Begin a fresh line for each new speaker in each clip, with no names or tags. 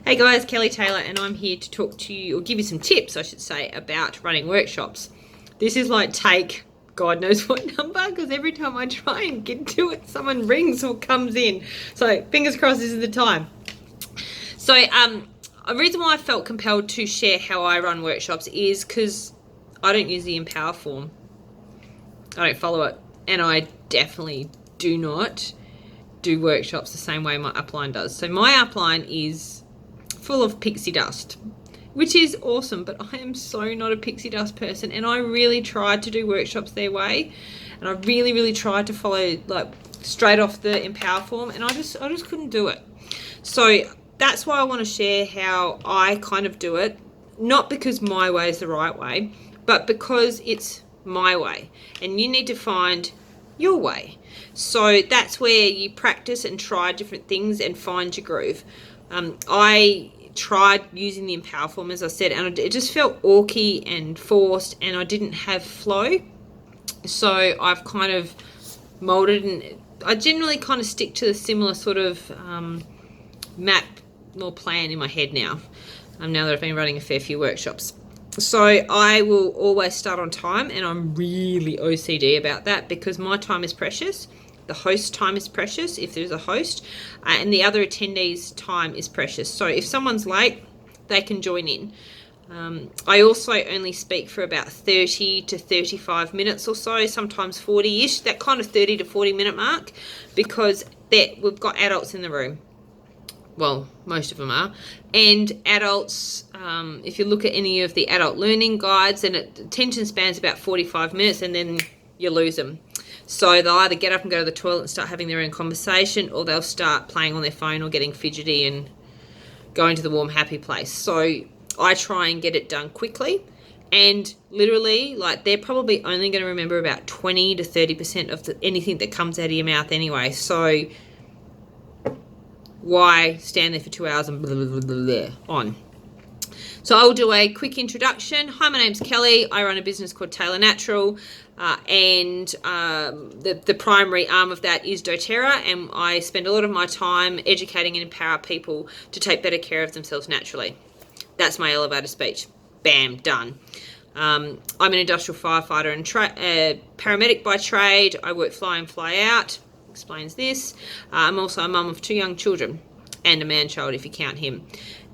Hey guys, Kelly Taylor, and I'm here to talk to you, or give you some tips, I should say, about running workshops. This is like take God knows what number, because every time I try and get to it, someone rings or comes in. So fingers crossed this is the time. So a reason why I felt compelled to share how I run workshops is because I don't use the Empower form. I don't follow it, and I definitely do not do workshops the same way my upline does. So my upline is full of pixie dust, which is awesome, but I am so not a pixie dust person, and I really tried to do workshops their way, and I really tried to follow like straight off the Empower form, and I just couldn't do it. So that's why I want to share how I kind of do it, not because my way is the right way, but because it's my way, and you need to find your way. So that's where you practice and try different things and find your groove. I tried using the Empower form, as I said, and it just felt awky and forced, and I didn't have flow. So I've kind of molded, and I generally kind of stick to the similar sort of map or plan in my head now that I've been running a fair few workshops. So I will always start on time, and I'm really OCD about that because my time is precious. The host time is precious if there's a host, and the other attendees' time is precious. So if someone's late, they can join in. I also only speak for about 30 to 35 minutes or so, sometimes 40-ish, that kind of 30 to 40 minute mark, because we've got adults in the room. Well, most of them are. And adults, if you look at any of the adult learning guides, and attention span's about 45 minutes, and then you lose them. So they'll either get up and go to the toilet and start having their own conversation, or they'll start playing on their phone or getting fidgety and going to the warm, happy place. So I try and get it done quickly. And literally, like, they're probably only going to remember about 20 to 30% of anything that comes out of your mouth anyway. So why stand there for 2 hours and blah, blah, blah, blah, on? So I'll do a quick introduction. Hi, my name's Kelly. I run a business called Taylor Natural, and the primary arm of that is doTERRA, and I spend a lot of my time educating and empower people to take better care of themselves naturally. That's my elevator speech. Bam, done. I'm an industrial firefighter and paramedic by trade. I work fly in, fly out. Explains this. I'm also a mum of 2 young children and a man-child if you count him.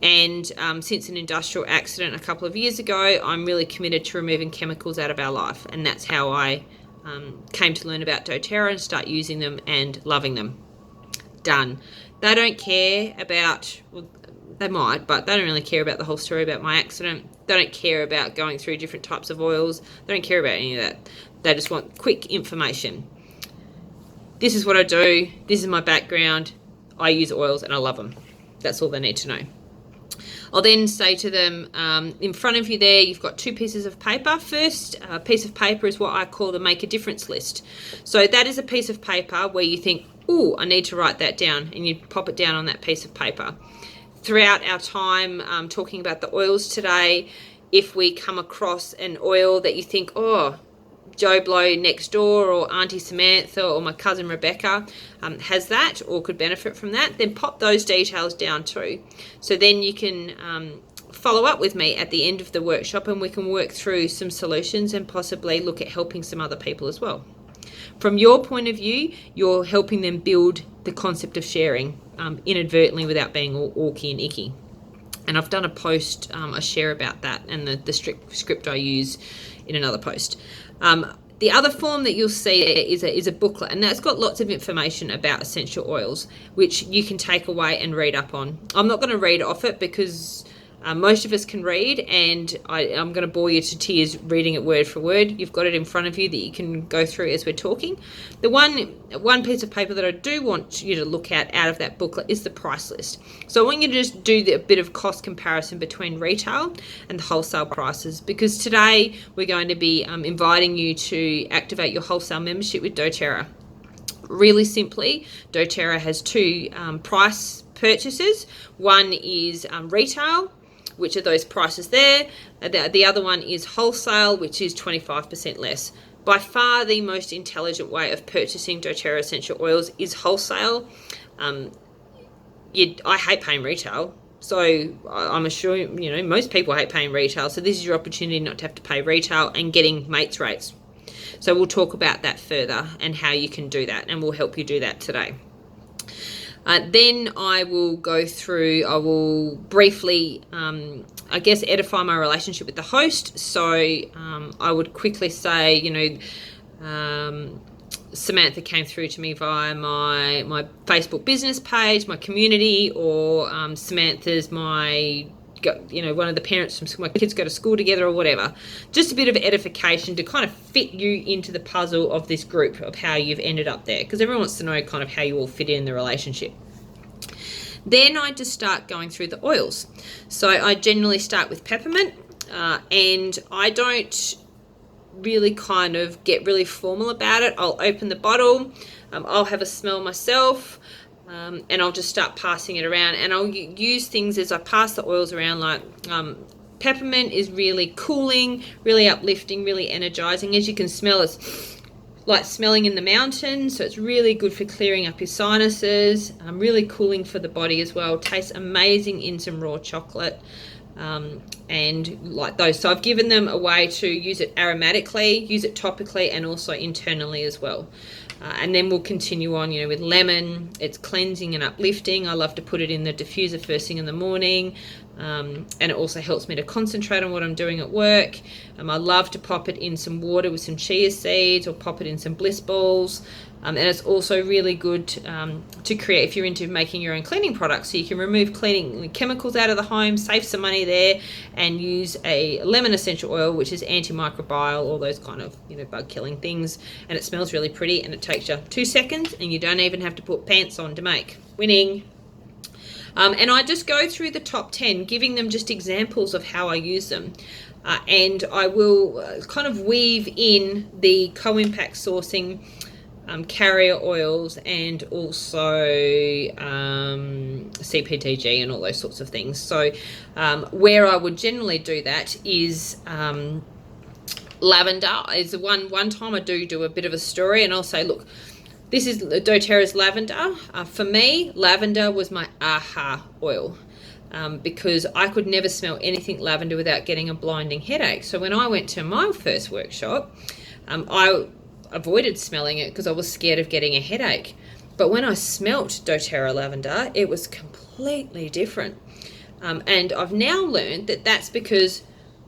And since an industrial accident a couple of years ago, I'm really committed to removing chemicals out of our life, and that's how I came to learn about doTERRA and start using them and loving them. Done. They don't care about, well, they might, but they don't really care about the whole story about my accident. They don't care about going through different types of oils. They don't care about any of that. They just want quick information. This is what I do. This is my background. I use oils and I love them. That's all they need to know. I'll then say to them, in front of you there, you've got 2 pieces of paper. First piece of paper is what I call the Make a Difference list. So that is a piece of paper where you think, oh, I need to write that down, and you pop it down on that piece of paper. Throughout our time talking about the oils today, if we come across an oil that you think, oh, Joe Blow next door or Auntie Samantha or my cousin Rebecca has that or could benefit from that, then pop those details down too. So then you can follow up with me at the end of the workshop, and we can work through some solutions and possibly look at helping some other people as well. From your point of view, you're helping them build the concept of sharing inadvertently without being all awky and icky. And I've done a post, a share about that, and the script I use in another post. The other form that you'll see is a booklet, and that's got lots of information about essential oils, which you can take away and read up on. I'm not going to read off it because most of us can read, and I'm going to bore you to tears reading it word for word. You've got it in front of you that you can go through as we're talking. The one piece of paper that I do want you to look at out of that booklet is the price list. So I want you to just do a bit of cost comparison between retail and the wholesale prices, because today we're going to be inviting you to activate your wholesale membership with doTERRA. Really simply, doTERRA has 2 price purchases. One is retail, which are those prices there. The other one is wholesale, which is 25% less. By far the most intelligent way of purchasing doTERRA essential oils is wholesale. I hate paying retail. So I'm assuming, most people hate paying retail. So this is your opportunity not to have to pay retail and getting mates rates. So we'll talk about that further and how you can do that, and we'll help you do that today. Then I will briefly, edify my relationship with the host. So I would quickly say, Samantha came through to me via my Facebook business page, my community, or Samantha's one of the parents from my kids go to school together or whatever. Just a bit of edification to kind of fit you into the puzzle of this group of how you've ended up there, because everyone wants to know kind of how you all fit in the relationship. Then I just start going through the oils. So I generally start with peppermint, and I don't really kind of get really formal about it. I'll open the bottle, I'll have a smell myself, and I'll just start passing it around, and I'll use things as I pass the oils around, like peppermint is really cooling, really uplifting, really energizing. As you can smell, it's like smelling in the mountains, so it's really good for clearing up your sinuses, really cooling for the body as well. Tastes amazing in some raw chocolate. And like those, so I've given them a way to use it aromatically, use it topically, and also internally as well. And then we'll continue on, with lemon. It's cleansing and uplifting. I love to put it in the diffuser first thing in the morning, and it also helps me to concentrate on what I'm doing at work. I love to pop it in some water with some chia seeds, or pop it in some bliss balls. And it's also really good to create if you're into making your own cleaning products. So you can remove cleaning chemicals out of the home, save some money there, and use a lemon essential oil, which is antimicrobial, all those kind of bug killing things. And it smells really pretty, and it takes you 2 seconds, and you don't even have to put pants on to make. Winning. And I just go through the top 10, giving them just examples of how I use them. And I will kind of weave in the co-impact sourcing carrier oils, and also CPTG and all those sorts of things. So where I would generally do that is lavender is one time I do a bit of a story, and I'll say, look, this is doTERRA's lavender. For me, lavender was my aha oil. Because I could never smell anything lavender without getting a blinding headache. So when I went to my first workshop, I avoided smelling it because I was scared of getting a headache. But when I smelt doTERRA lavender, it was completely different. And I've now learned that that's because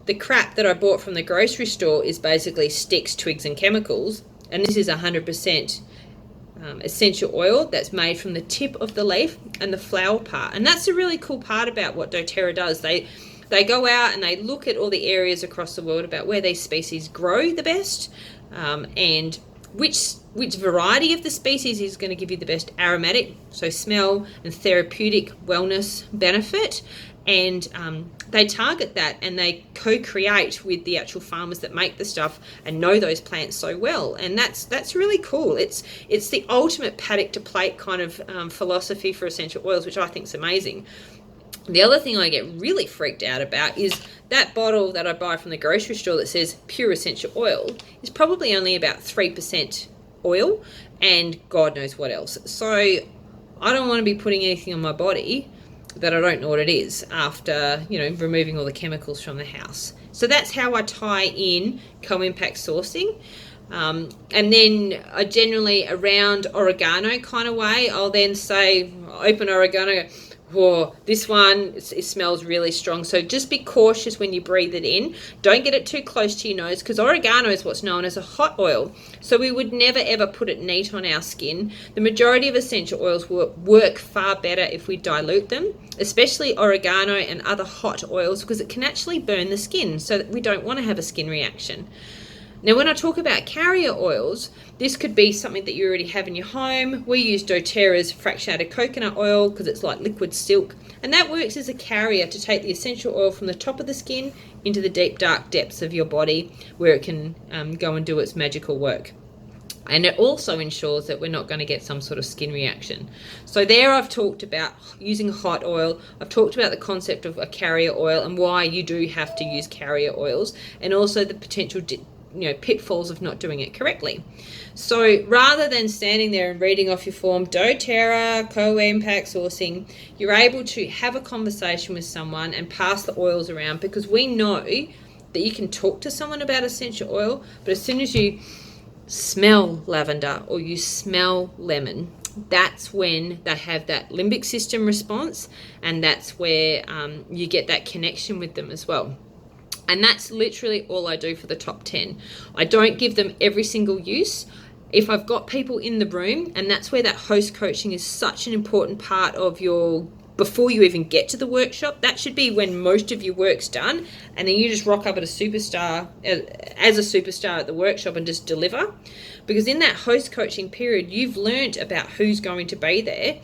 the crap that I bought from the grocery store is basically sticks, twigs, and chemicals. And this is 100% essential oil that's made from the tip of the leaf and the flower part. And that's a really cool part about what doTERRA does. They go out and they look at all the areas across the world about where these species grow the best, and which variety of the species is going to give you the best aromatic, so smell, and therapeutic wellness benefit. And they target that, and they co-create with the actual farmers that make the stuff and know those plants so well. And that's really cool. It's the ultimate paddock to plate kind of philosophy for essential oils, which I think is amazing. The other thing I get really freaked out about is that bottle that I buy from the grocery store that says pure essential oil is probably only about 3% oil and God knows what else. So I don't want to be putting anything on my body that I don't know what it is after, removing all the chemicals from the house. So that's how I tie in co-impact sourcing. And then I generally, around oregano kind of way, I'll then say, open oregano, whoa, this one, it smells really strong. So just be cautious when you breathe it in. Don't get it too close to your nose, because oregano is what's known as a hot oil. So we would never ever put it neat on our skin. The majority of essential oils work far better if we dilute them, especially oregano and other hot oils, because it can actually burn the skin, so that we don't want to have a skin reaction. Now, when I talk about carrier oils, this could be something that you already have in your home. We use doTERRA's fractionated coconut oil because it's like liquid silk, and that works as a carrier to take the essential oil from the top of the skin into the deep, dark depths of your body, where it can go and do its magical work. And it also ensures that we're not going to get some sort of skin reaction. So there I've talked about using hot oil. I've talked about the concept of a carrier oil and why you do have to use carrier oils, and also the potential pitfalls of not doing it correctly. So rather than standing there and reading off your form, doTERRA, co-impact sourcing, you're able to have a conversation with someone and pass the oils around, because we know that you can talk to someone about essential oil, but as soon as you smell lavender or you smell lemon, that's when they have that limbic system response, and that's where you get that connection with them as well. And that's literally all I do for the top 10. I don't give them every single use. If I've got people in the room, and that's where that host coaching is such an important part of your, before you even get to the workshop, that should be when most of your work's done, and then you just rock up at a superstar, as a superstar at the workshop, and just deliver. Because in that host coaching period, you've learned about who's going to be there.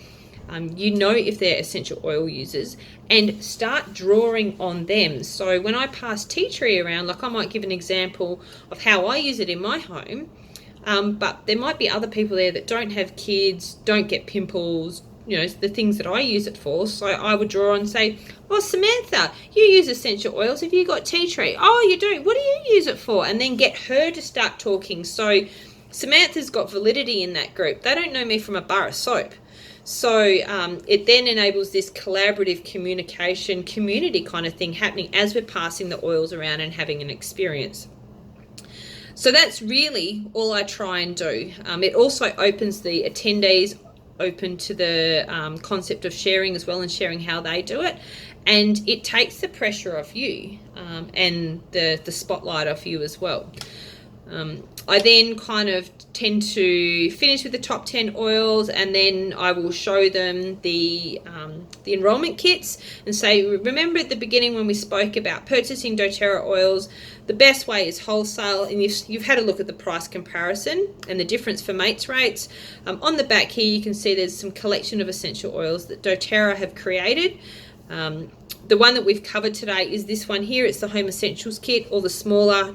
You know if they're essential oil users, and start drawing on them. So when I pass tea tree around, like I might give an example of how I use it in my home, but there might be other people there that don't have kids, don't get pimples, the things that I use it for. So I would draw on and say, oh, Samantha, you use essential oils. Have you got tea tree? Oh, you do. What do you use it for? And then get her to start talking. So Samantha's got validity in that group. They don't know me from a bar of soap. So it then enables this collaborative communication, community kind of thing happening as we're passing the oils around and having an experience. So that's really all I try and do. It also opens the attendees open to the concept of sharing as well, and sharing how they do it. And it takes the pressure off you and the spotlight off you as well. I then kind of tend to finish with the top 10 oils, and then I will show them the enrollment kits and say, remember at the beginning when we spoke about purchasing doTERRA oils, the best way is wholesale, and you've had a look at the price comparison and the difference for mates rates. On the back here you can see there's some collection of essential oils that doTERRA have created. The one that we've covered today is this one here. It's the Home Essentials Kit, or the smaller,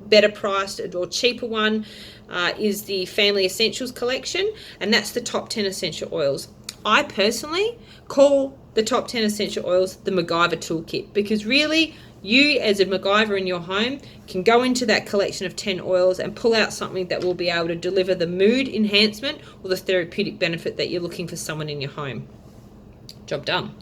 better priced or cheaper one is the Family Essentials Collection, and that's the top 10 essential oils. I personally call the top 10 essential oils the MacGyver toolkit, because really you as a MacGyver in your home can go into that collection of 10 oils and pull out something that will be able to deliver the mood enhancement or the therapeutic benefit that you're looking for someone in your home. Job done.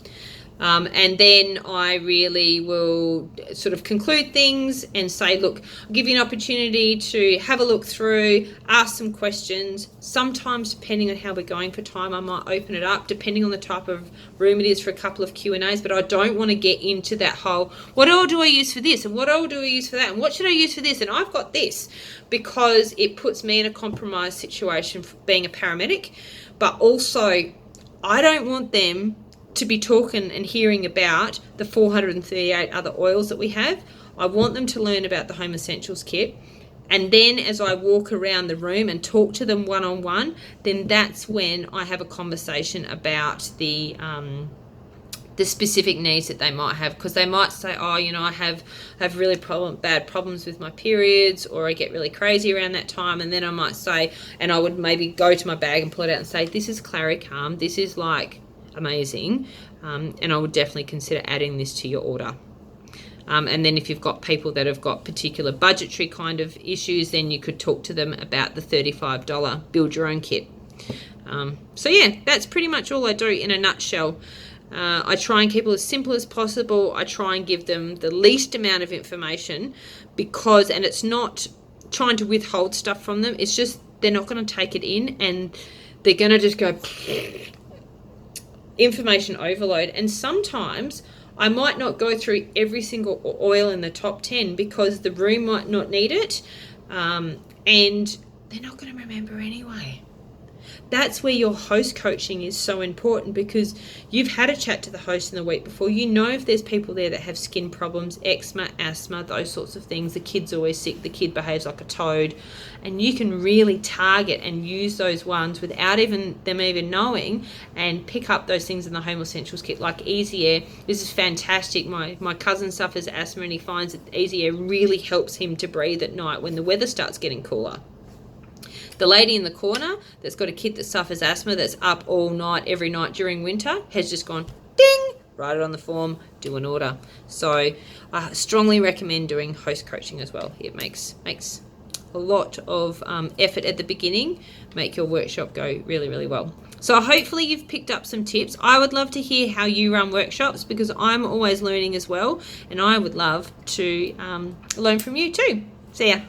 And then I really will sort of conclude things and say, look, I'll give you an opportunity to have a look through, ask some questions. Sometimes, depending on how we're going for time, I might open it up, depending on the type of room it is, for a couple of Q&As. But I don't want to get into that whole, what oil do I use for this? And what oil do I use for that? And what should I use for this? And I've got this, because it puts me in a compromised situation for being a paramedic. But also, I don't want them to be talking and hearing about the 438 other oils that we have. I want them to learn about the Home Essentials Kit, and then as I walk around the room and talk to them one-on-one, then that's when I have a conversation about the specific needs that they might have, because they might say, oh, I have really bad problems with my periods, or I get really crazy around that time. And then I might say, and I would maybe go to my bag and pull it out and say, this is Claricalm, this is like amazing, and I would definitely consider adding this to your order. And then if you've got people that have got particular budgetary kind of issues, then you could talk to them about the $35 build your own kit. So yeah, that's pretty much all I do in a nutshell. I try and keep it as simple as possible. I try and give them the least amount of information, because, and it's not trying to withhold stuff from them, it's just they're not going to take it in, and they're going to just go information overload. And sometimes I might not go through every single oil in the top 10 because the room might not need it, and they're not going to remember anyway. That's where your host coaching is so important, because you've had a chat to the host in the week before. You know if there's people there that have skin problems, eczema, asthma, those sorts of things. The kid's always sick, the kid behaves like a toad, and you can really target and use those ones without them even knowing, and pick up those things in the Home Essentials Kit, like Easy Air. This is fantastic. My cousin suffers asthma, and he finds that Easy Air really helps him to breathe at night when the weather starts getting cooler. The lady in the corner that's got a kid that suffers asthma, that's up all night, every night during winter, has just gone, ding, write it on the form, do an order. So I strongly recommend doing host coaching as well. It makes a lot of effort at the beginning, make your workshop go really, really well. So hopefully you've picked up some tips. I would love to hear how you run workshops, because I'm always learning as well, and I would love to learn from you too. See ya.